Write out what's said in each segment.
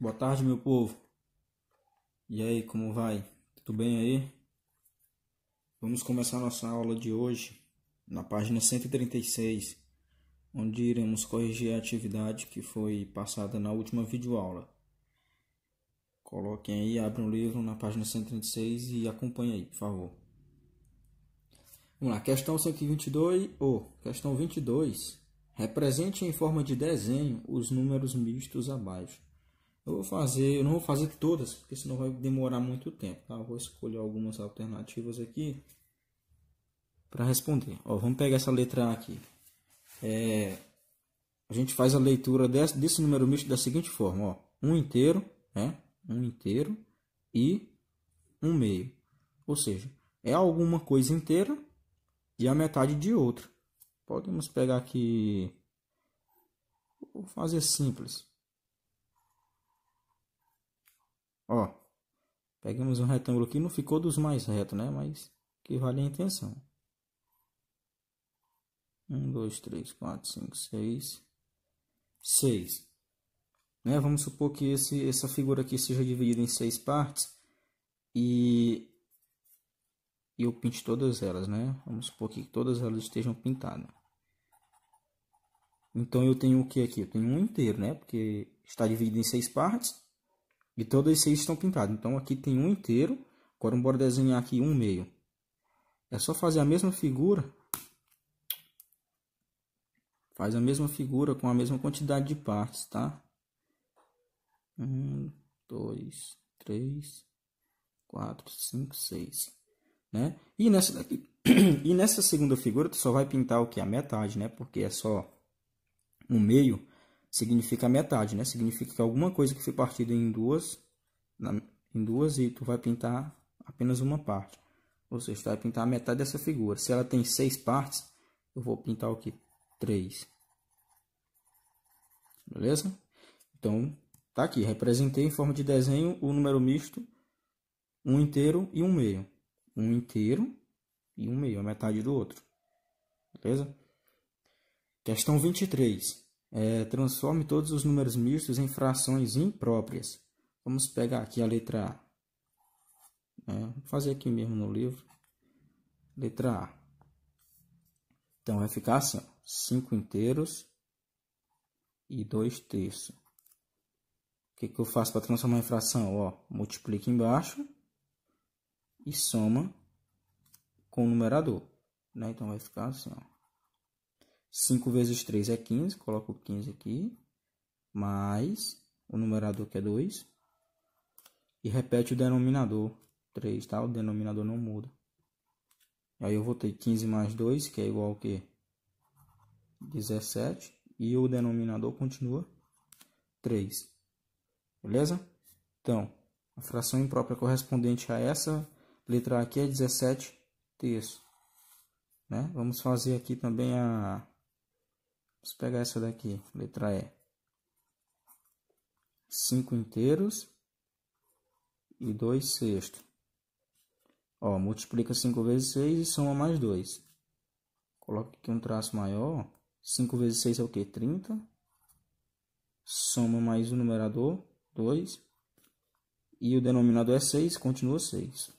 Boa tarde, meu povo. E aí, como vai? Tudo bem aí? Vamos começar nossa aula de hoje na página 136, onde iremos corrigir a atividade que foi passada na última videoaula. Coloquem aí, abram o livro na página 136 e acompanhem aí, por favor. Vamos lá, questão 122, questão 22. Represente em forma de desenho os números mistos abaixo. Eu não vou fazer todas, porque senão vai demorar muito tempo, tá? Eu vou escolher algumas alternativas aqui para responder. Vamos pegar essa letra A aqui. A gente faz a leitura desse número misto da seguinte forma, um inteiro, né? Um inteiro e um meio. Ou seja, é alguma coisa inteira e a metade de outra. Podemos pegar aqui, vou fazer simples. Pegamos um retângulo aqui, não ficou dos mais retos, né? Mas que vale a intenção. 1, 2, 3, 4, 5, 6. 6. Né? Vamos supor que essa figura aqui seja dividida em 6 partes. E eu pinte todas elas, né? Vamos supor que todas elas estejam pintadas. Então eu tenho o que aqui? Eu tenho um inteiro, né? Porque está dividido em 6 partes. E todas as 6 estão pintadas. Então aqui tem um inteiro. Agora bora desenhar aqui um meio. É só fazer a mesma figura. Faz a mesma figura com a mesma quantidade de partes, tá? 1, 2, 3, 4, 5, 6. Né? E nessa daqui, e nessa segunda figura tu só vai pintar o que? A metade, né? Porque é só um meio, significa a metade, né? Significa que alguma coisa que foi partida em duas e tu vai pintar apenas uma parte. Ou seja, tu vai pintar a metade dessa figura. Se ela tem 6 partes, eu vou pintar o que? 3. Beleza? Então, tá aqui. Representei em forma de desenho o número misto, um inteiro e um meio. Um inteiro e um meio, a metade do outro. Beleza? Questão 23. Transforme todos os números mistos em frações impróprias. Vamos pegar aqui a letra A. Vou fazer aqui mesmo no livro. Letra A. Então, vai ficar assim, 5 inteiros e 2 terços. O que eu faço para transformar em fração? Multiplica embaixo e soma com o numerador. Né? Então, vai ficar assim, 5 vezes 3 é 15, coloco 15 aqui, mais o numerador que é 2, e repete o denominador, 3, tá? O denominador não muda. Aí eu vou ter 15 mais 2, que é igual ao que? 17, e o denominador continua 3. Beleza? Então, a fração imprópria correspondente a essa letra A aqui é 17 terços. Né? Vamos fazer aqui também vamos pegar essa daqui, letra E. 5 inteiros e 2 sextos. Multiplica 5 vezes 6 e soma mais 2. Coloca aqui um traço maior. 5 vezes 6 é o que? 30. Soma mais o numerador, 2. E o denominador é 6, continua 6.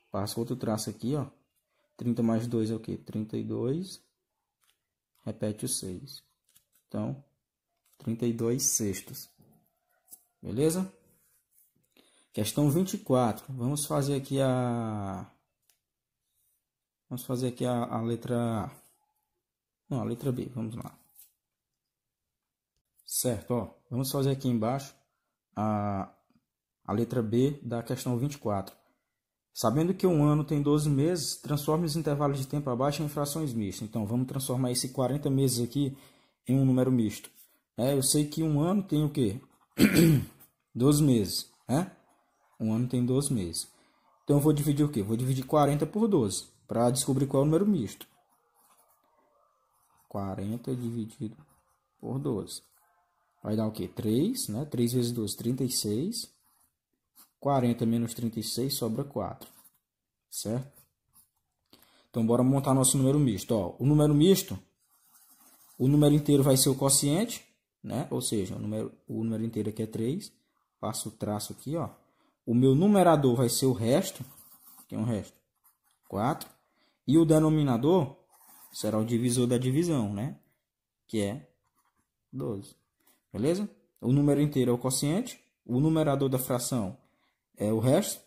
Passa outro traço aqui, 30 mais 2 é o que? 32. Repete o 6. Então, 32 sextos. Beleza? Questão 24. Vamos fazer aqui a letra A. Não, a letra B. Vamos lá. Certo, vamos fazer aqui embaixo a letra B da questão 24. Sabendo que um ano tem 12 meses, transforme os intervalos de tempo abaixo em frações mistas. Então, vamos transformar esse 40 meses aqui em um número misto. Eu sei que um ano tem o quê? 12 meses, né? Um ano tem 12 meses. Então, eu vou dividir o quê? Vou dividir 40 por 12, para descobrir qual é o número misto. 40 dividido por 12. Vai dar o quê? 3, né? 3 vezes 12, 36. 40 menos 36 sobra 4. Certo? Então, bora montar nosso número misto. O número misto, o número inteiro vai ser o quociente. né? Ou seja, o número inteiro aqui é 3. Passo o traço aqui, ó. O meu numerador vai ser o resto. Tem um resto. 4. E o denominador será o divisor da divisão, né? Que é 12. Beleza? O número inteiro é o quociente. O numerador da fração é o resto.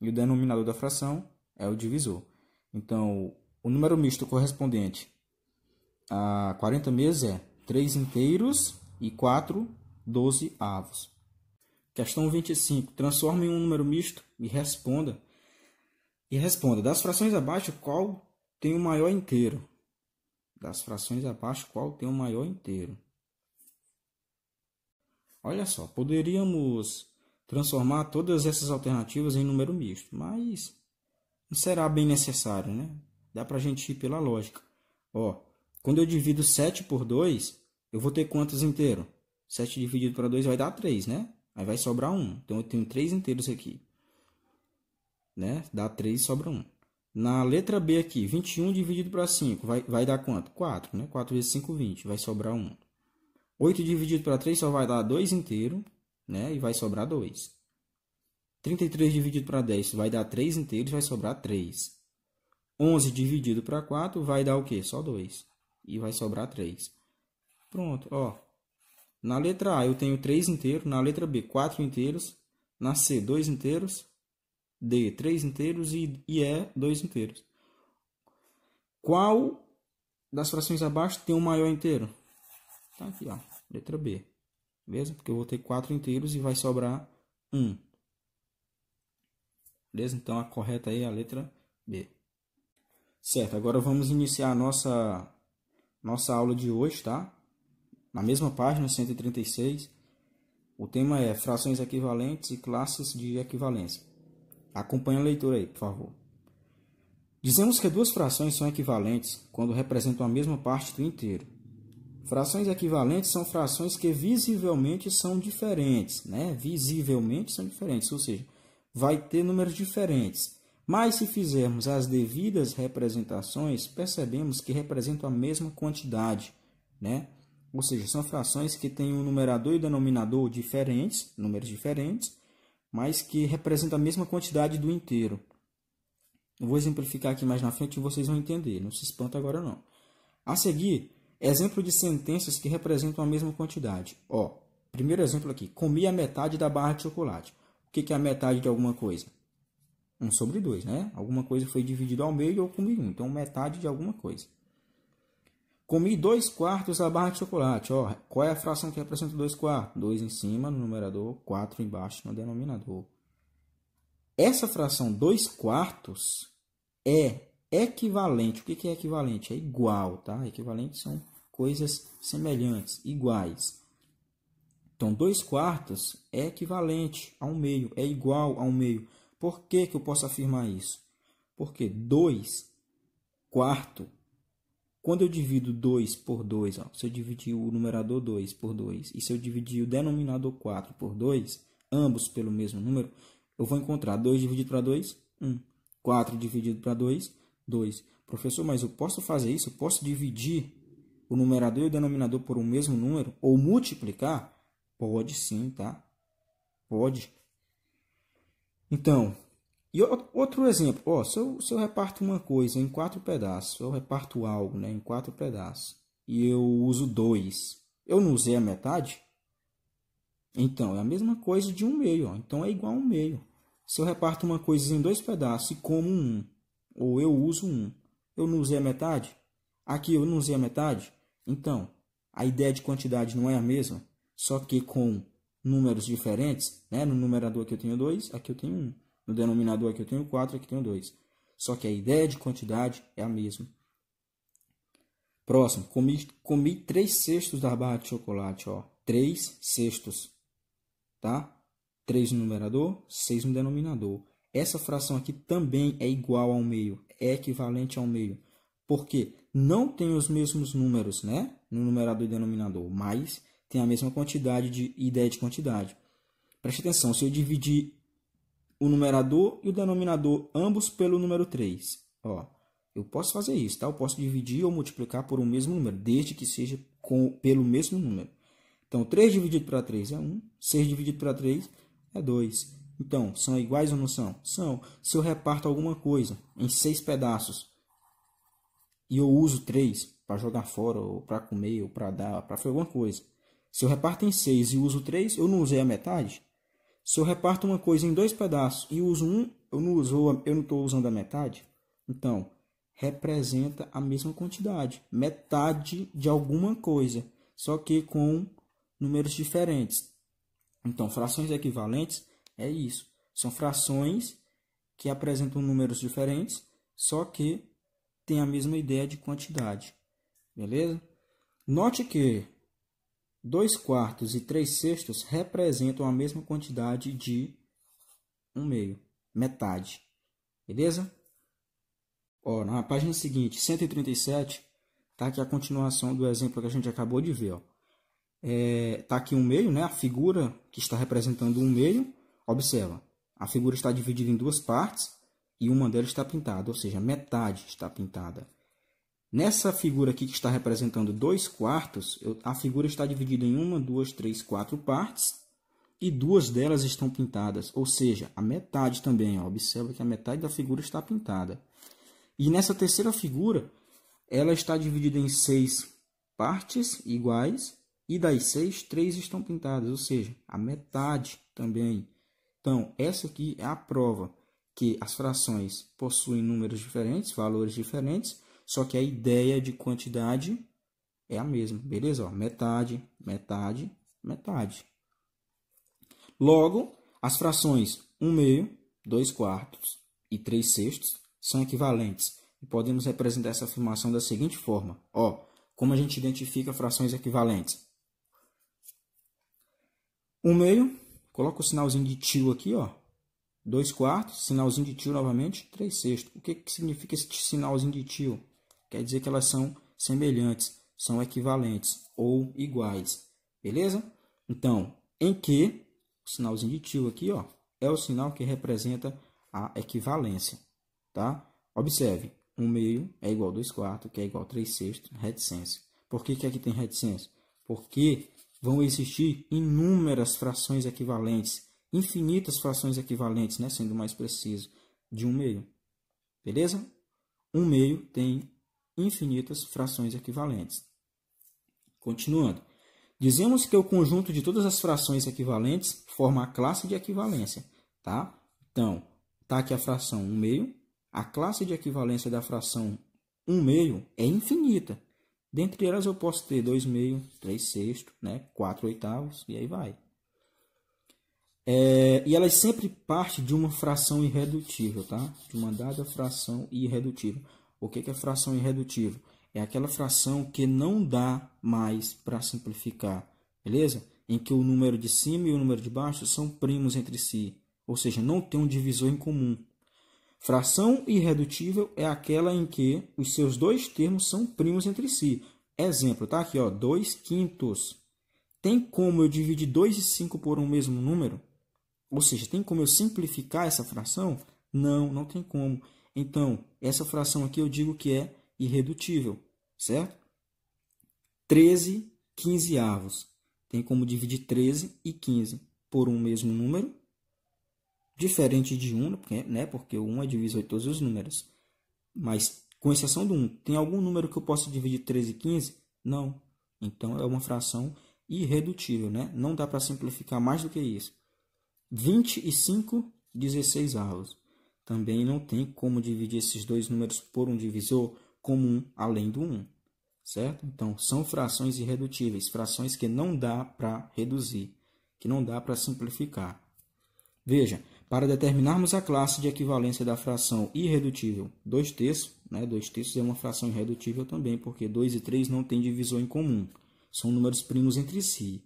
E o denominador da fração é o divisor. Então, o número misto correspondente a 40 meses é 3 inteiros e 4 dozeavos. Questão 25. Transforme em um número misto e responda. Das frações abaixo, qual tem o maior inteiro? Das frações abaixo, qual tem o maior inteiro? Olha só, poderíamos transformar todas essas alternativas em número misto, mas não será bem necessário, né? Dá para a gente ir pela lógica. Ó, quando eu divido 7 por 2, eu vou ter quantos inteiros? 7 dividido para 2 vai dar 3, né? Aí vai sobrar 1. Então, eu tenho 3 inteiros aqui. Né? Dá 3 e sobra 1. Na letra B aqui, 21 dividido para 5, vai dar quanto? 4, né? 4 vezes 5, 20. Vai sobrar 1. 8 dividido para 3 só vai dar 2 inteiros, né? E vai sobrar 2. 33 dividido para 10 vai dar 3 inteiros, vai sobrar 3. 11 dividido para 4 vai dar o quê? Só 2. E vai sobrar 3. Pronto, ó. Na letra A eu tenho 3 inteiros, na letra B 4 inteiros, na C 2 inteiros, D 3 inteiros e E 2 inteiros. Qual das frações abaixo tem o maior inteiro? Tá aqui, ó, letra B. Beleza? Porque eu vou ter 4 inteiros e vai sobrar 1. Beleza? Então a correta aí é a letra B. Certo, agora vamos iniciar a nossa aula de hoje, tá? Na mesma página, 136. O tema é frações equivalentes e classes de equivalência. Acompanhe a leitura aí, por favor. Dizemos que duas frações são equivalentes quando representam a mesma parte do inteiro. Frações equivalentes são frações que visivelmente são diferentes, né? Visivelmente são diferentes, ou seja, vai ter números diferentes. Mas se fizermos as devidas representações, percebemos que representam a mesma quantidade, né? Ou seja, são frações que têm um numerador e denominador diferentes, números diferentes, mas que representam a mesma quantidade do inteiro. Eu vou exemplificar aqui mais na frente e vocês vão entender, não se espanta agora não. A seguir, exemplo de sentenças que representam a mesma quantidade. Ó, primeiro exemplo aqui, comi a metade da barra de chocolate. O que é a metade de alguma coisa? 1 sobre 2, né? Alguma coisa foi dividido ao meio e eu comi 1, então metade de alguma coisa. Comi 2 quartos da barra de chocolate. Ó, qual é a fração que representa 2 quartos? 2 em cima no numerador, 4 embaixo no denominador. Essa fração 2 quartos é equivalente. O que é equivalente? É igual, tá? Equivalente são coisas semelhantes, iguais. Então, 2 quartos é equivalente a 1 meio, é igual a 1 meio. Por que eu posso afirmar isso? Porque 2 quartos, quando eu divido 2 por 2, ó, se eu dividir o numerador 2 por 2 e se eu dividir o denominador 4 por 2, ambos pelo mesmo número, eu vou encontrar 2 dividido para 2, 1. 4 dividido para 2, 2. Professor, mas eu posso fazer isso? Eu posso dividir o numerador e o denominador por um mesmo número? Ou multiplicar? Pode sim, tá? Pode. Então, e outro exemplo. Ó, se eu reparto uma coisa em 4 pedaços, eu reparto algo, né, em 4 pedaços, e eu uso 2, eu não usei a metade? Então, é a mesma coisa de 1 meio. Ó. Então, é igual a 1 meio. Se eu reparto uma coisa em 2 pedaços e como 1, ou eu uso 1, eu não usei a metade? Aqui eu não usei a metade? Então, a ideia de quantidade não é a mesma, só que com números diferentes, né? No numerador aqui eu tenho 2, aqui eu tenho 1. No denominador aqui eu tenho 4, aqui eu tenho 2. Só que a ideia de quantidade é a mesma. Próximo, comi 3 cestos da barra de chocolate, ó. 3 cestos, tá? 3 no numerador, 6 no denominador. Essa fração aqui também é igual a 1 meio, é equivalente a 1 meio. Porque não tem os mesmos números, né? No numerador e denominador, mas tem a mesma quantidade de ideia de quantidade. Preste atenção, se eu dividir o numerador e o denominador, ambos pelo número 3, ó, eu posso fazer isso, tá? Eu posso dividir ou multiplicar por um mesmo número, desde que seja pelo mesmo número. Então, 3 dividido para 3 é 1, 6 dividido para 3 é 2. Então, são iguais ou não são? São. Se eu reparto alguma coisa em 6 pedaços e eu uso 3 para jogar fora, ou para comer, ou para dar, para fazer alguma coisa. Se eu reparto em 6 e uso 3, eu não usei a metade. Se eu reparto uma coisa em 2 pedaços e uso 1, eu não estou usando a metade. Então, representa a mesma quantidade, metade de alguma coisa, só que com números diferentes. Então, frações equivalentes é isso. São frações que apresentam números diferentes, só que tem a mesma ideia de quantidade. Beleza? Note que 2/4 e 3/6 representam a mesma quantidade de 1/2, metade. Beleza? Ó, na página seguinte, 137, tá aqui a continuação do exemplo que a gente acabou de ver. Ó. Tá aqui 1/2, né? A figura que está representando 1/2. Observa, a figura está dividida em duas partes e uma delas está pintada, ou seja, metade está pintada. Nessa figura aqui que está representando 2/4, a figura está dividida em 1, 2, 3, 4 partes e 2 delas estão pintadas, ou seja, a metade também. Ó, observa que a metade da figura está pintada. E nessa terceira figura, ela está dividida em 6 partes iguais e das 6, 3 estão pintadas, ou seja, a metade também. Então, essa aqui é a prova que as frações possuem números diferentes, valores diferentes, só que a ideia de quantidade é a mesma, beleza? Ó, metade, metade, metade. Logo, as frações 1/2, 2/4 e 3/6 são equivalentes. E podemos representar essa afirmação da seguinte forma. Ó, como a gente identifica frações equivalentes? 1/2, coloca o sinalzinho de tio aqui, ó. 2/4, sinalzinho de tio novamente, 3/6. O que significa esse sinalzinho de tio? Quer dizer que elas são semelhantes, são equivalentes ou iguais. Beleza? Então, em que o sinalzinho de tio aqui, ó, é o sinal que representa a equivalência, tá? Observe, 1/2 é igual a 2/4, que é igual a 3/6, reticência. Por que aqui tem reticência? Porque vão existir inúmeras frações equivalentes, infinitas frações equivalentes, né, sendo mais preciso, de 1/2. Beleza? 1/2 tem infinitas frações equivalentes. Continuando. Dizemos que o conjunto de todas as frações equivalentes forma a classe de equivalência, tá? Então, tá aqui a fração 1/2. A classe de equivalência da fração 1/2 é infinita. Dentre elas eu posso ter 2/2, 3/6, né? 4/8 e aí vai. E elas sempre partem de uma fração irredutível, tá? De uma dada fração irredutível. O que é fração irredutível? É aquela fração que não dá mais para simplificar, beleza? Em que o número de cima e o número de baixo são primos entre si, ou seja, não tem um divisor em comum. Fração irredutível é aquela em que os seus dois termos são primos entre si. Exemplo, tá aqui, ó, 2/5. Tem como eu dividir 2 e 5 por um mesmo número? Ou seja, tem como eu simplificar essa fração? Não, não tem como. Então, essa fração aqui eu digo que é irredutível, certo? 13/15. Tem como dividir 13 e 15 por um mesmo número? Diferente de 1, né? Porque o 1 é divisor de todos os números. Mas, com exceção do 1, tem algum número que eu possa dividir 13 e 15? Não. Então, é uma fração irredutível, né? Não dá para simplificar mais do que isso. 25/16. Também não tem como dividir esses dois números por um divisor comum além do 1. Certo? Então, são frações irredutíveis. Frações que não dá para reduzir. Que não dá para simplificar. Veja, para determinarmos a classe de equivalência da fração irredutível 2/3, né? 2/3 é uma fração irredutível também, porque 2 e 3 não têm divisor em comum. São números primos entre si.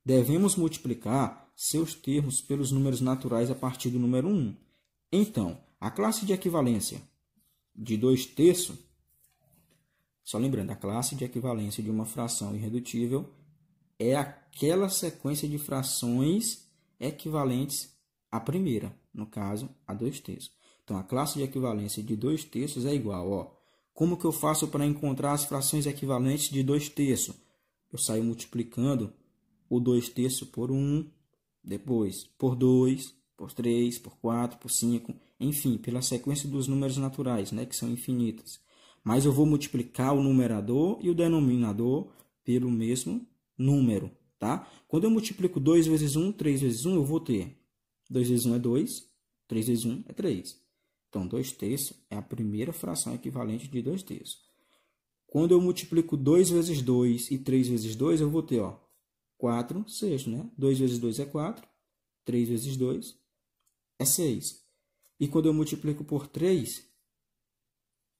Devemos multiplicar seus termos pelos números naturais a partir do número 1. Então, a classe de equivalência de 2/3, só lembrando, a classe de equivalência de uma fração irredutível é aquela sequência de frações equivalentes à primeira, no caso, a 2/3. Então, a classe de equivalência de 2/3 é igual, ó. Como que eu faço para encontrar as frações equivalentes de 2/3? Eu saio multiplicando o 2 terços por 1, depois por 2, por 3, por 4, por 5, enfim, pela sequência dos números naturais, né, que são infinitas. Mas eu vou multiplicar o numerador e o denominador pelo mesmo número, tá? Quando eu multiplico 2 vezes 1, 3 vezes 1, eu vou ter 2 vezes 1 é 2, 3 vezes 1 é 3. Então, 2 terços é a primeira fração equivalente de 2 terços. Quando eu multiplico 2 vezes 2 e 3 vezes 2, eu vou ter, ó, 4 sextos, né? 2 vezes 2 é 4, 3 vezes 2 é 6. E quando eu multiplico por 3,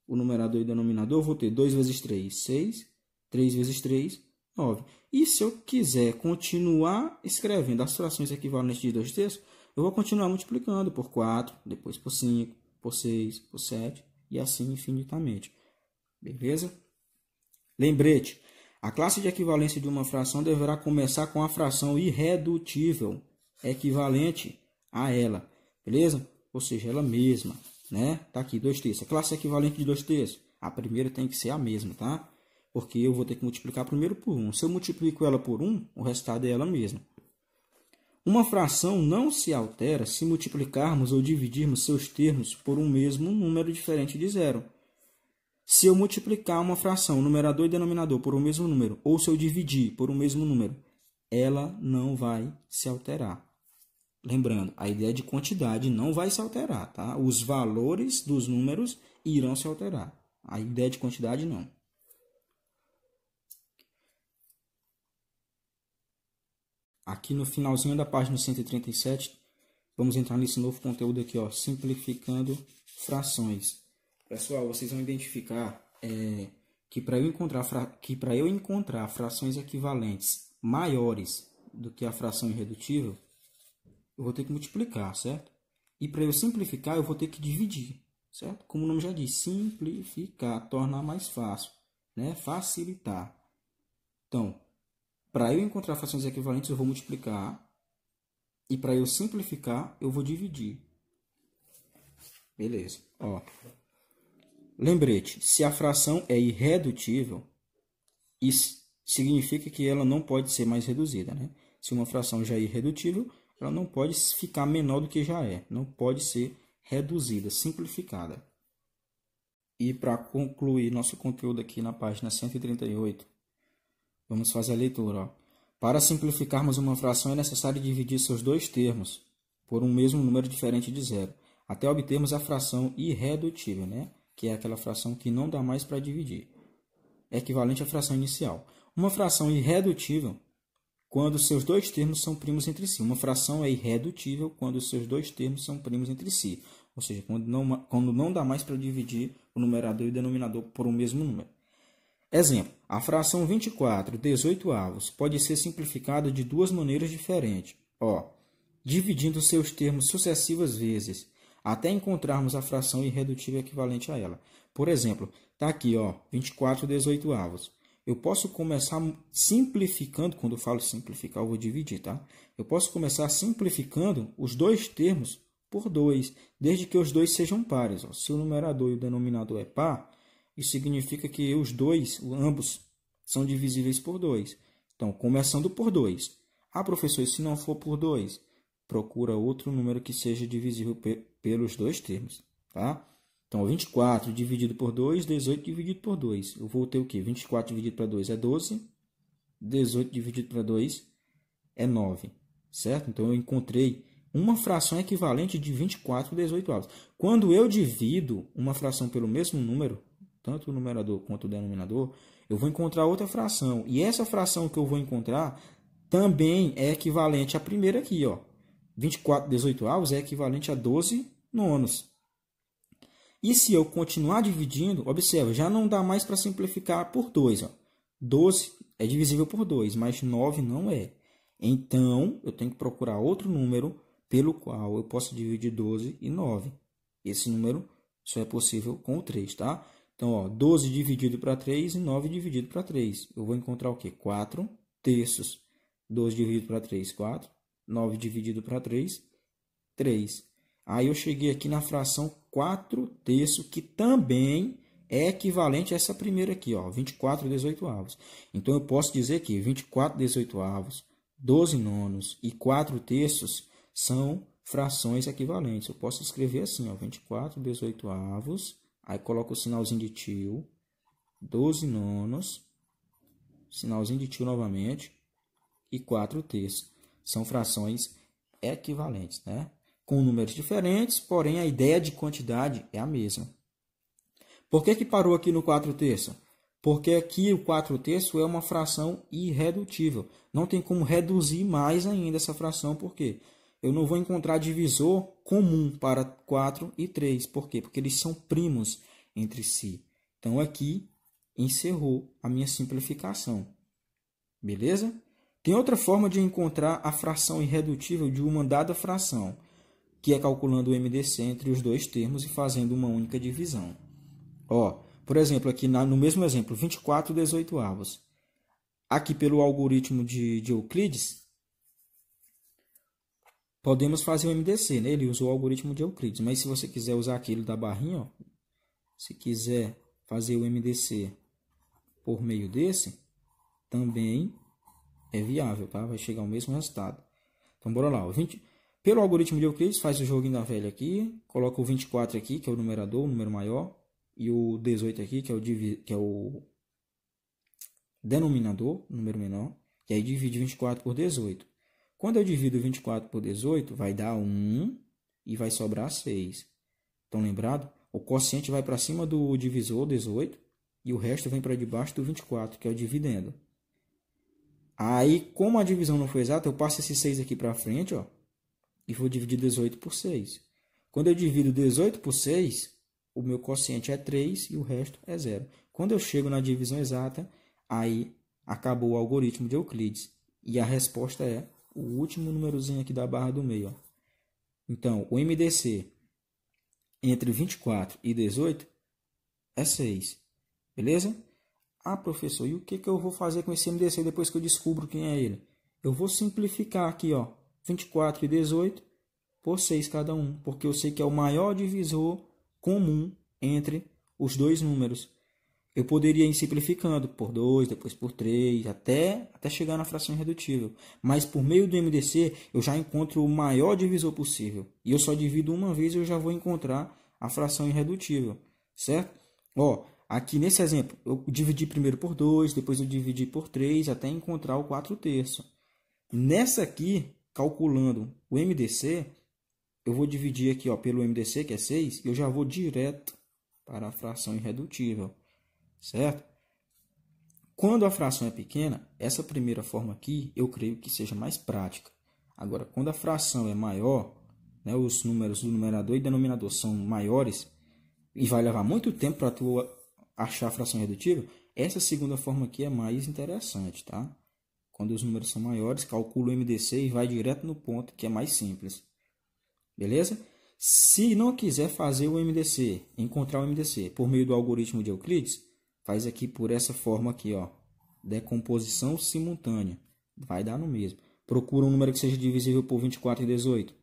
o numerador e o denominador, eu vou ter 2 vezes 3, 6, 3 vezes 3, 9. E se eu quiser continuar escrevendo as frações equivalentes de 2 terços, eu vou continuar multiplicando por 4, depois por 5, por 6, por 7 e assim infinitamente. Beleza? Lembrete, a classe de equivalência de uma fração deverá começar com a fração irredutível equivalente a ela. Beleza? Ou seja, ela mesma, né? Tá aqui, 2 terços. A classe equivalente de 2 terços. A primeira tem que ser a mesma, tá? Porque eu vou ter que multiplicar primeiro por 1. Se eu multiplico ela por 1, o resultado é ela mesma. Uma fração não se altera se multiplicarmos ou dividirmos seus termos por um mesmo número diferente de zero. Se eu multiplicar uma fração, numerador e denominador, por um mesmo número, ou se eu dividir por um mesmo número, ela não vai se alterar. Lembrando, a ideia de quantidade não vai se alterar, tá? Os valores dos números irão se alterar. A ideia de quantidade não. Aqui no finalzinho da página 137, vamos entrar nesse novo conteúdo aqui, ó, simplificando frações. Pessoal, vocês vão identificar que para eu encontrar frações equivalentes maiores do que a fração irredutível, eu vou ter que multiplicar, certo? E para eu simplificar, eu vou ter que dividir, certo? Como o nome já diz, simplificar, tornar mais fácil, né? Facilitar. Então, para eu encontrar frações equivalentes, eu vou multiplicar. E para eu simplificar, eu vou dividir. Beleza. Ó. Lembrete, se a fração é irredutível, isso significa que ela não pode ser mais reduzida, né? Se uma fração já é irredutível, ela não pode ficar menor do que já é. Não pode ser reduzida, simplificada. E para concluir nosso conteúdo aqui na página 138, vamos fazer a leitura. Ó. Para simplificarmos uma fração, é necessário dividir seus dois termos por um mesmo número diferente de zero, até obtermos a fração irredutível, né? Que é aquela fração que não dá mais para dividir. É equivalente à fração inicial. Uma fração irredutível quando seus dois termos são primos entre si. Uma fração é irredutível quando seus dois termos são primos entre si. Ou seja, quando não dá mais para dividir o numerador e o denominador por um mesmo número. Exemplo, a fração 24 18avos pode ser simplificada de duas maneiras diferentes. Ó, dividindo seus termos sucessivas vezes, até encontrarmos a fração irredutível equivalente a ela. Por exemplo, está aqui, ó, 24 18avos. Eu posso começar simplificando, quando eu falo simplificar, eu vou dividir, tá? Eu posso começar simplificando os dois termos por 2, desde que os dois sejam pares. Ó. Se o numerador e o denominador é par, isso significa que os dois, ambos, são divisíveis por 2. Então, começando por 2. Ah, professor, e se não for por 2? Procura outro número que seja divisível pelos dois termos, tá? Então, 24 dividido por 2, 18 dividido por 2. Eu vou ter o quê? 24 dividido para 2 é 12, 18 dividido para 2 é 9, certo? Então, eu encontrei uma fração equivalente de 24 18avos. Quando eu divido uma fração pelo mesmo número, tanto o numerador quanto o denominador, eu vou encontrar outra fração. E essa fração que eu vou encontrar também é equivalente à primeira aqui, ó. 24 18avos é equivalente a 12 nonos. E se eu continuar dividindo, observa, já não dá mais para simplificar por 2. Ó. 12 é divisível por 2, mas 9 não é. Então, eu tenho que procurar outro número pelo qual eu posso dividir 12 e 9. Esse número só é possível com o 3, tá? Então, ó, 12 dividido para 3 e 9 dividido para 3. Eu vou encontrar o quê? 4 terços. 12 dividido para 3, 4. 9 dividido para 3, 3. Aí eu cheguei aqui na fração 4 terços, que também é equivalente a essa primeira aqui, ó, 24 18avos. Então, eu posso dizer que 24 18avos 12 nonos e 4 terços são frações equivalentes. Eu posso escrever assim, ó, 24 18avos, aí coloco o sinalzinho de tio, 12 nonos, sinalzinho de tio novamente, e 4 terços. São frações equivalentes, né? Com números diferentes, porém a ideia de quantidade é a mesma. Por que parou aqui no 4 terços? Porque aqui o 4 terços é uma fração irredutível. Não tem como reduzir mais ainda essa fração, por quê? Eu não vou encontrar divisor comum para 4 e 3. Por quê? Porque eles são primos entre si. Então, aqui encerrou a minha simplificação. Beleza? Tem outra forma de encontrar a fração irredutível de uma dada fração, que é calculando o MDC entre os dois termos e fazendo uma única divisão. Ó, por exemplo, aqui no mesmo exemplo, 24 18avos. Aqui pelo algoritmo de Euclides, podemos fazer o MDC, né? Ele usou o algoritmo de Euclides, mas se você quiser usar aquele da barrinha, ó, se quiser fazer o MDC por meio desse, também é viável, tá? Vai chegar ao mesmo resultado. Então, bora lá. Pelo algoritmo de Euclides, faz o joguinho da velha aqui, coloca o 24 aqui, que é o numerador, o número maior, e o 18 aqui, que é o denominador, o número menor, e aí divide 24 por 18. Quando eu divido 24 por 18, vai dar 1 e vai sobrar 6. Estão lembrados? O quociente vai para cima do divisor, 18, e o resto vem para debaixo do 24, que é o dividendo. Aí, como a divisão não foi exata, eu passo esse 6 aqui para frente, ó, e vou dividir 18 por 6. Quando eu divido 18 por 6, o meu quociente é 3 e o resto é 0. Quando eu chego na divisão exata, aí acabou o algoritmo de Euclides. E a resposta é o último númerozinho aqui da barra do meio. Ó. Então, o MDC entre 24 e 18 é 6. Beleza? Ah, professor, e o que eu vou fazer com esse MDC depois que eu descubro quem é ele? Eu vou simplificar aqui, ó, 24 e 18 por 6 cada um, porque eu sei que é o maior divisor comum entre os dois números. Eu poderia ir simplificando por 2, depois por 3, até chegar na fração irredutível. Mas por meio do MDC, eu já encontro o maior divisor possível. E eu só divido uma vez e eu já vou encontrar a fração irredutível. Certo? Ó, aqui nesse exemplo, eu dividi primeiro por 2, depois eu dividi por 3, até encontrar o 4 terços. Nessa aqui, calculando o MDC, eu vou dividir aqui, ó, pelo MDC, que é 6, e eu já vou direto para a fração irredutível. Certo? Quando a fração é pequena, essa primeira forma aqui, eu creio que seja mais prática. Agora, quando a fração é maior, né, os números do numerador e denominador são maiores, e vai levar muito tempo para tu achar a fração irredutível, essa segunda forma aqui é mais interessante, tá? Quando os números são maiores, calcula o MDC e vai direto no ponto, que é mais simples. Beleza? Se não quiser fazer o MDC, encontrar o MDC por meio do algoritmo de Euclides, faz aqui por essa forma aqui, ó, decomposição simultânea. Vai dar no mesmo. Procura um número que seja divisível por 24 e 18.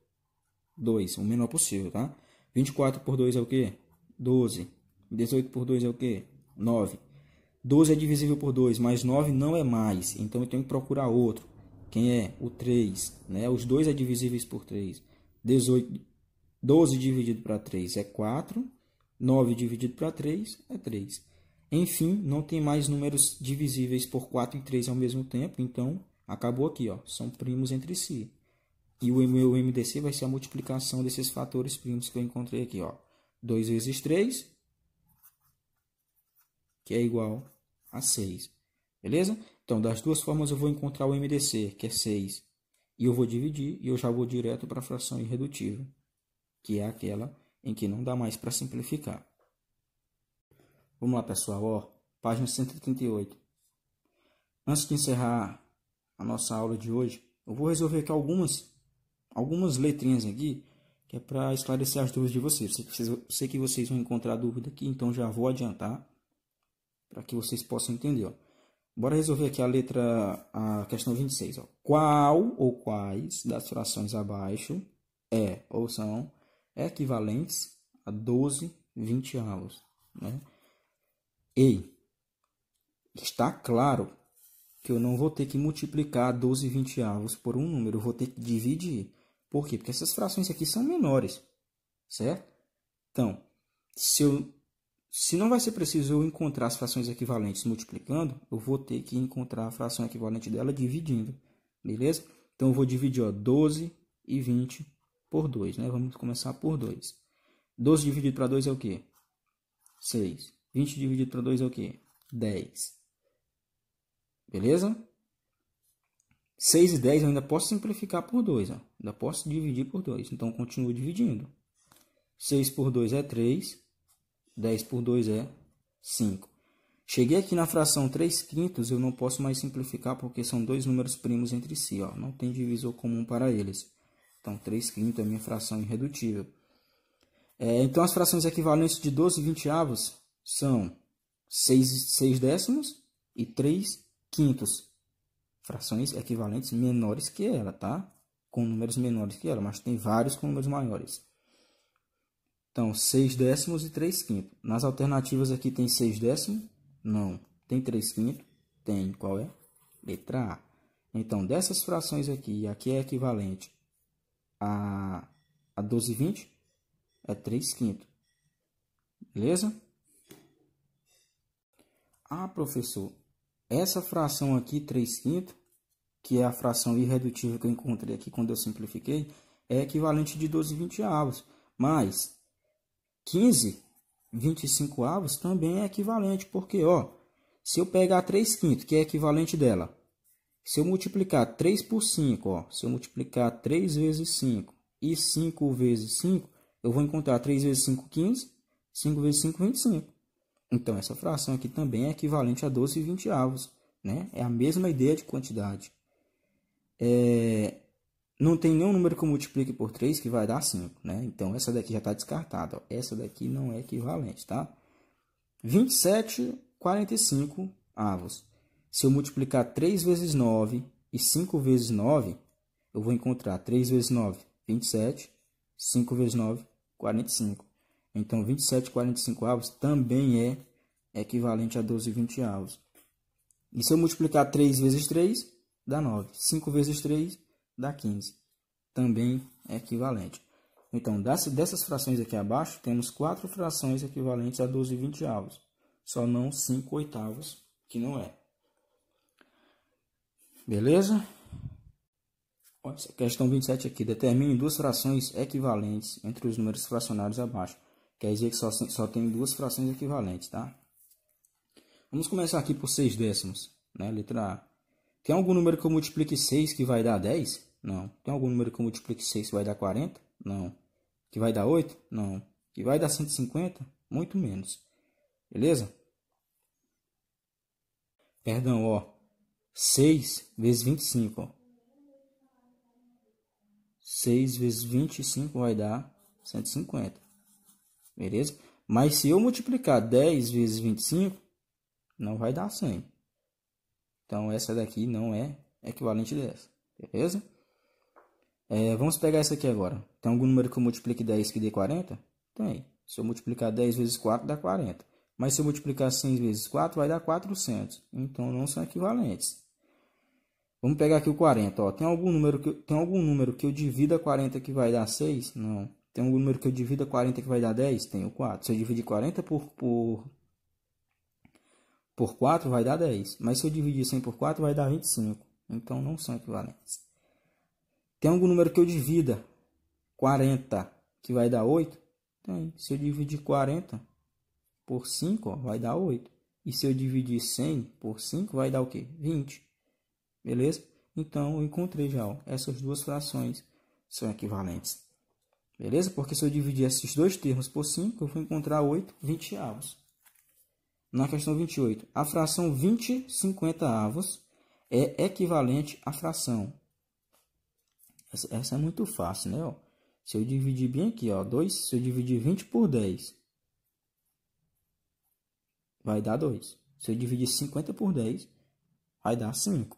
2, o menor possível, tá? 24 por 2 é o quê? 12. 18 por 2 é o quê? 9. 12 é divisível por 2, mas 9 não é mais. Então eu tenho que procurar outro. Quem é? O 3. Né? Os 2 é divisíveis por 3. 12 dividido para 3 é 4. 9 dividido para 3 é 3. Enfim, não tem mais números divisíveis por 4 e 3 ao mesmo tempo. Então, acabou aqui. Ó, são primos entre si. E o meu MDC vai ser a multiplicação desses fatores primos que eu encontrei aqui. Ó. 2 vezes 3, que é igual a 6. Beleza? Então, das duas formas eu vou encontrar o MDC, que é 6. E eu vou dividir e eu já vou direto para a fração irredutível, que é aquela em que não dá mais para simplificar. Vamos lá, pessoal. Ó, página 138. Antes de encerrar a nossa aula de hoje, eu vou resolver aqui algumas letrinhas aqui, que é para esclarecer as dúvidas de vocês. Sei que vocês vão encontrar dúvida aqui, então já vou adiantar para que vocês possam entender. Ó. Bora resolver aqui a questão 26. Ó. Qual ou quais das frações abaixo é ou são equivalentes a 12 20avos? Né? E está claro que eu não vou ter que multiplicar 12 vinteavos por um número, eu vou ter que dividir. Por quê? Porque essas frações aqui são menores, certo? Então, se não vai ser preciso eu encontrar as frações equivalentes multiplicando, eu vou ter que encontrar a fração equivalente dela dividindo, beleza? Então, eu vou dividir, ó, 12 e 20 por 2, né? Vamos começar por 2. 12 dividido para 2 é o quê? 6. 20 dividido para 2 é o quê? 10. Beleza? 6 e 10 eu ainda posso simplificar por 2. Ó. Ainda posso dividir por 2. Então, continuo dividindo. 6 por 2 é 3. 10 por 2 é 5. Cheguei aqui na fração 3/5, eu não posso mais simplificar porque são dois números primos entre si. Ó. Não tem divisor comum para eles. Então, 3/5 é minha fração irredutível. Então, as frações equivalentes de 12 vinteavos são 6 décimos e 3/5. Frações equivalentes menores que ela, tá? Com números menores que ela, mas tem vários com números maiores. Então, 6 décimos e 3/5. Nas alternativas aqui tem 6 décimos? Não. Tem 3/5? Tem. Qual é? Letra A. Então, dessas frações aqui é equivalente a 12/20, é 3/5. Beleza? Ah, professor, essa fração aqui, 3/5, que é a fração irredutível que eu encontrei aqui quando eu simplifiquei, é equivalente de 12 vinteavos. Mas 15 25avos também é equivalente, porque, ó, se eu pegar 3/5, que é equivalente dela, se eu multiplicar 3 por 5, ó, se eu multiplicar 3 vezes 5 e 5 vezes 5, eu vou encontrar 3 vezes 5, 15, 5 vezes 5, 25. Então, essa fração aqui também é equivalente a 12 vinteavos, né? É a mesma ideia de quantidade. Não tem nenhum número que eu multiplique por 3 que vai dar 5, né? Então, essa daqui já está descartada. Ó. Essa daqui não é equivalente, tá? 27/45 avos. Se eu multiplicar 3 vezes 9 e 5 vezes 9, eu vou encontrar 3 vezes 9, 27, 5 vezes 9, 45. Então, 27/45 avos também é equivalente a 12 vinteavos. E se eu multiplicar 3 vezes 3, dá 9. 5 vezes 3, dá 15. Também é equivalente. Então, dessas frações aqui abaixo, temos 4 frações equivalentes a 12 vinteavos. Só não 5 oitavos, que não é. Beleza? Essa questão 27 aqui. Determine duas frações equivalentes entre os números fracionários abaixo. Quer dizer que só tem duas frações equivalentes, tá? Vamos começar aqui por 6 décimos, né? Letra A. Tem algum número que eu multiplique 6 que vai dar 10? Não. Tem algum número que eu multiplique 6 que vai dar 40? Não. Que vai dar 8? Não. Que vai dar 150? Muito menos. Beleza? Perdão, ó. 6 vezes 25, ó. 6 vezes 25 vai dar 150. Beleza? Mas se eu multiplicar 10 vezes 25, não vai dar 100. Então, essa daqui não é equivalente dessa. Beleza? Vamos pegar essa aqui agora. Tem algum número que eu multiplique 10 que dê 40? Tem. Se eu multiplicar 10 vezes 4, dá 40. Mas se eu multiplicar 100 vezes 4, vai dar 400. Então, não são equivalentes. Vamos pegar aqui o 40. Ó. Tem algum número que eu divida 40 que vai dar 6? Não. Tem algum número que eu divida 40 que vai dar 10? Tem o 4. Se eu dividir 40 por 4, vai dar 10. Mas se eu dividir 100 por 4, vai dar 25. Então, não são equivalentes. Tem algum número que eu divida 40 que vai dar 8? Tem. Se eu dividir 40 por 5, ó, vai dar 8. E se eu dividir 100 por 5, vai dar o quê? 20. Beleza? Então, eu encontrei já. Ó, essas duas frações são equivalentes. Beleza? Porque se eu dividir esses dois termos por 5, eu vou encontrar 8 vinteavos. Na questão 28, a fração 20 50avos é equivalente à fração. Essa é muito fácil, né? Ó, se eu dividir bem aqui, ó, 2, se eu dividir 20 por 10, vai dar 2. Se eu dividir 50 por 10, vai dar 5.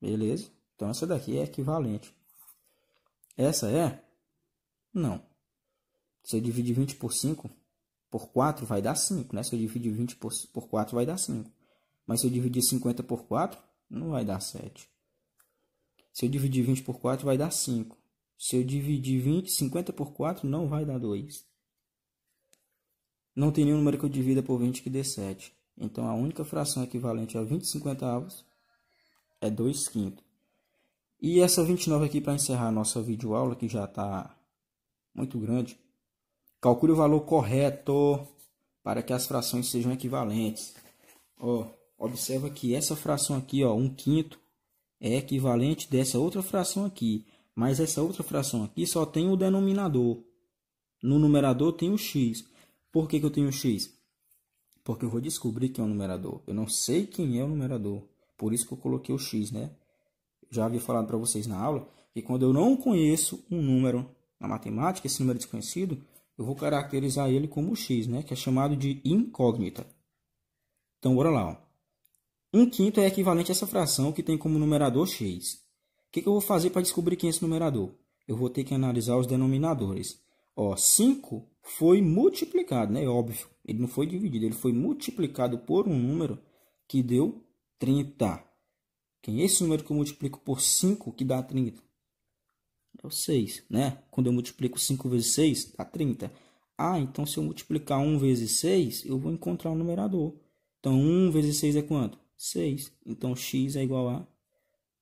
Beleza? Então, essa daqui é equivalente. Essa é? Não. Se eu dividir 20 por 5, por 4 vai dar 5, né? Se eu dividir 20 por 4 vai dar 5. Mas se eu dividir 50 por 4, Não vai dar 7. Se eu dividir 20 por 4, vai dar 5. Se eu dividir 50 por 4, não vai dar 2. Não tem nenhum número que eu divida por 20 que dê 7. Então, a única fração equivalente a 20/50 é 2/5. E essa 29 aqui, para encerrar a nossa videoaula, que já está muito grande. Calcule o valor correto para que as frações sejam equivalentes. Observa que essa fração aqui, 1/5, é equivalente dessa outra fração aqui. Mas essa outra fração aqui só tem o denominador. No numerador tem o x. Por que eu tenho o x? Porque eu vou descobrir quem é o numerador. Eu não sei quem é o numerador. Por isso que eu coloquei o x, né? Já havia falado para vocês na aula que quando eu não conheço um número na matemática, esse número desconhecido, eu vou caracterizar ele como x, né? Que é chamado de incógnita. Então, bora lá. 1/5 é equivalente a essa fração que tem como numerador x. O que eu vou fazer para descobrir quem é esse numerador? Eu vou ter que analisar os denominadores. 5 foi multiplicado, né? Óbvio, ele não foi dividido, ele foi multiplicado por um número que deu 30. Quem é esse número que eu multiplico por 5 que dá 30? É o 6, né? Quando eu multiplico 5 vezes 6, dá 30. Então se eu multiplicar 1 vezes 6, eu vou encontrar o numerador. Então 1 vezes 6 é quanto? 6. Então x é igual a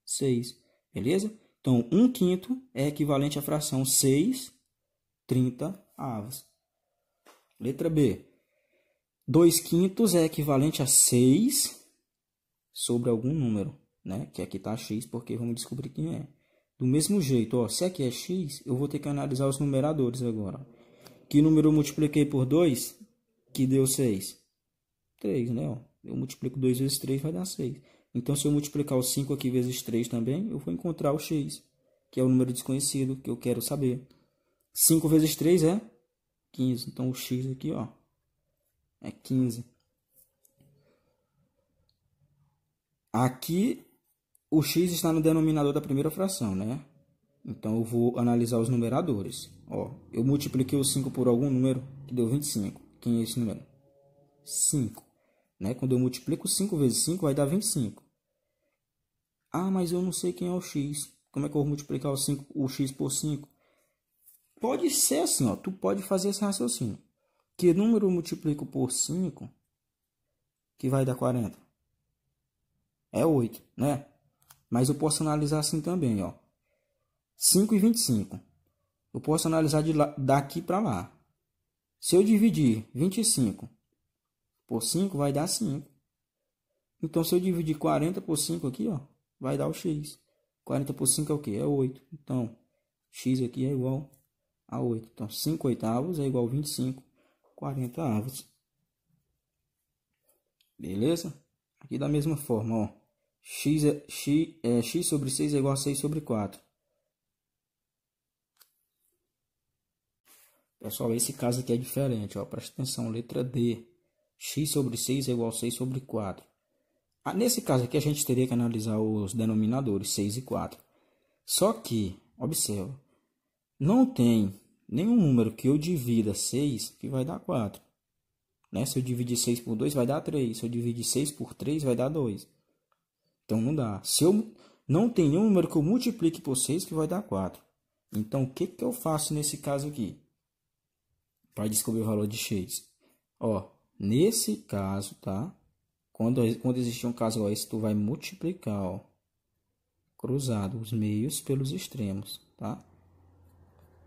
6. Beleza? Então 1/5 é equivalente à fração 6/30. Letra B. 2/5 é equivalente a 6 sobre algum número, né? Que aqui está x, porque vamos descobrir quem é. Do mesmo jeito, se aqui é x, eu vou ter que analisar os numeradores agora. Que número eu multipliquei por 2 que deu 6? 3, né? Eu multiplico 2 vezes 3, vai dar 6. Então, se eu multiplicar o 5 aqui vezes 3 também, eu vou encontrar o x, que é o número desconhecido que eu quero saber. 5 vezes 3 é 15. Então, o x aqui, é 15. Aqui, o x está no denominador da primeira fração, né? Então, eu vou analisar os numeradores. Eu multipliquei o 5 por algum número que deu 25. Quem é esse número? 5. Né? Quando eu multiplico 5 vezes 5, vai dar 25. Mas eu não sei quem é o x. Como é que eu vou multiplicar o x por 5? Pode ser assim, tu pode fazer esse raciocínio. Que número eu multiplico por 5 que vai dar 40? É 8, né? Mas eu posso analisar assim também, 5 e 25. Eu posso analisar daqui para lá. Se eu dividir 25 por 5, vai dar 5. Então, se eu dividir 40 por 5 aqui, vai dar o x. 40 por 5 é o quê? É 8. Então, x aqui é igual a 8. Então, 5/8 é igual a 25/40. Beleza? Aqui da mesma forma, x sobre 6 é igual a 6 sobre 4. Pessoal, esse caso aqui é diferente, presta atenção, letra D. X sobre 6 é igual a 6 sobre 4. Nesse caso aqui, a gente teria que analisar os denominadores, 6 e 4. Só que, observa, não tem nenhum número que eu divida 6 que vai dar 4. Né? Se eu dividir 6 por 2, vai dar 3. Se eu dividir 6 por 3, vai dar 2. Então, não dá. Não tem nenhum número que eu multiplique por 6 que vai dar 4. Então, o que eu faço nesse caso aqui? Para descobrir o valor de x. Nesse caso, tá? Quando existir um caso esse, tu vai multiplicar, cruzado, os meios pelos extremos, tá?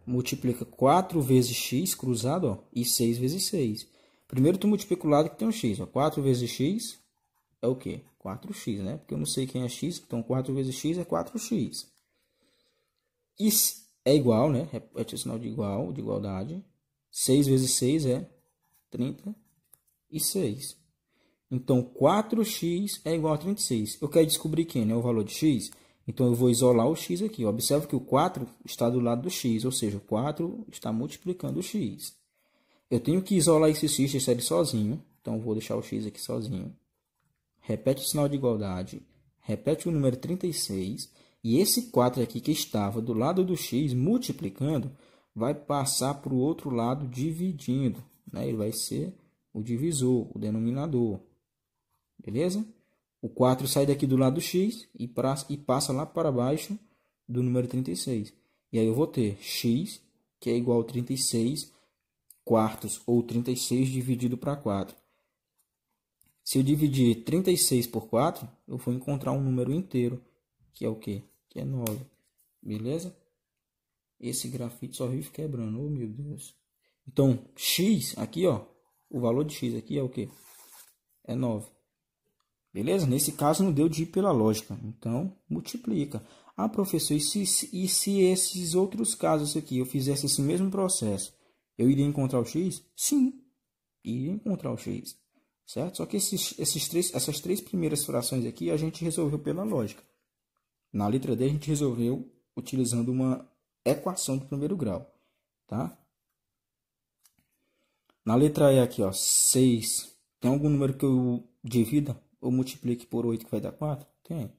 Multiplica 4 vezes x cruzado, e 6 vezes 6. Primeiro tu multiplica o lado que tem um x, 4 vezes x é o quê? 4x, né? Porque eu não sei quem é x, então 4 vezes x é 4x. E é igual, né? Repete o sinal de igual, de igualdade. 6 vezes 6 é 36. Então, 4x é igual a 36. Eu quero descobrir quem, né? O valor de x. Então, eu vou isolar o x aqui. Observe que o 4 está do lado do x, ou seja, o 4 está multiplicando o x. Eu tenho que isolar esse x, deixar ele sozinho. Então, eu vou deixar o x aqui sozinho. Repete o sinal de igualdade. Repete o número 36. E esse 4 aqui que estava do lado do x, multiplicando, vai passar para o outro lado dividindo, né? Ele vai ser o divisor, o denominador. Beleza? O 4 sai daqui do lado x e passa lá para baixo do número 36. E aí eu vou ter x, que é igual a 36 quartos, ou 36 dividido para 4. Se eu dividir 36 por 4, eu vou encontrar um número inteiro, que é o quê? Que é 9. Beleza? Esse grafite só vive quebrando. Oh, meu Deus. Então, x aqui, ó, o valor de x aqui é o quê? É 9. Beleza? Nesse caso não deu de ir pela lógica. Então, multiplica. Ah, professor, e se esses outros casos aqui eu fizesse esse mesmo processo, eu iria encontrar o x? Sim, iria encontrar o x. Certo? Só que essas três primeiras frações aqui a gente resolveu pela lógica. Na letra D a gente resolveu utilizando uma equação do primeiro grau. Tá? Na letra E aqui, ó, 6. Tem algum número que eu divida ou multiplique por 8 que vai dar 4? Tem.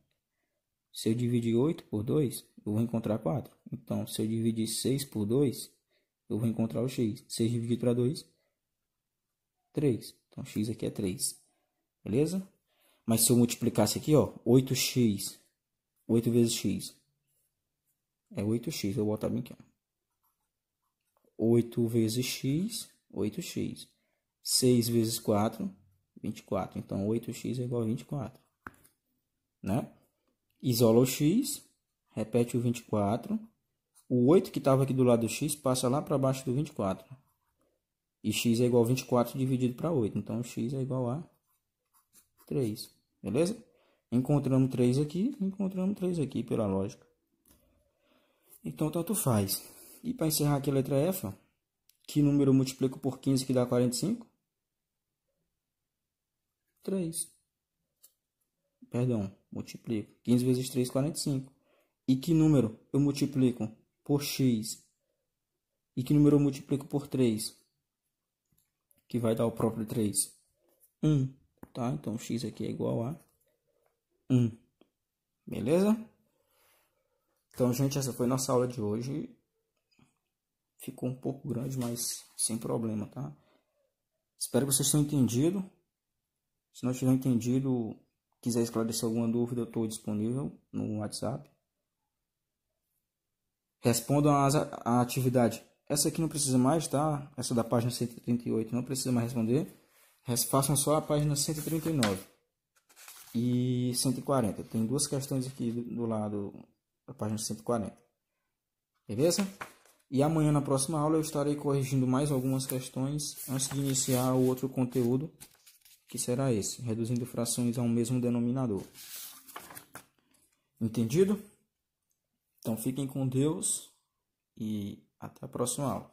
Se eu dividir 8 por 2, eu vou encontrar 4. Então, se eu dividir 6 por 2, eu vou encontrar o x. 6 dividido para 2, 3. Então, x aqui é 3. Beleza? Mas se eu multiplicasse aqui, ó, 8x, 8 vezes x, é 8x. Eu vou botar bem aqui, ó. 8 vezes x, 8x. 6 vezes 4, 24. Então, 8x é igual a 24. Né? Isola o x, repete o 24. O 8 que estava aqui do lado do x passa lá para baixo do 24. E x é igual a 24 dividido para 8. Então, x é igual a 3. Beleza? Encontramos 3 aqui pela lógica. Então, tanto faz. E para encerrar aqui a letra F, ó, que número eu multiplico por 15 que dá 45? 3. Perdão, multiplico. 15 vezes 3, 45. E que número eu multiplico por x? E que número eu multiplico por 3? Que vai dar o próprio 3? 1. Tá? Então, x aqui é igual a 1. Beleza? Então, gente, essa foi nossa aula de hoje. Ficou um pouco grande, mas sem problema, tá? Espero que vocês tenham entendido. Se não tiver entendido, quiser esclarecer alguma dúvida, eu estou disponível no WhatsApp. Respondam a atividade. Essa aqui não precisa mais, tá? Essa da página 138 não precisa mais responder. Façam só a página 139 e 140. Tem duas questões aqui do lado da página 140. Beleza? E amanhã, na próxima aula, eu estarei corrigindo mais algumas questões antes de iniciar o outro conteúdo, que será esse, reduzindo frações a um mesmo denominador. Entendido? Então, fiquem com Deus e até a próxima aula.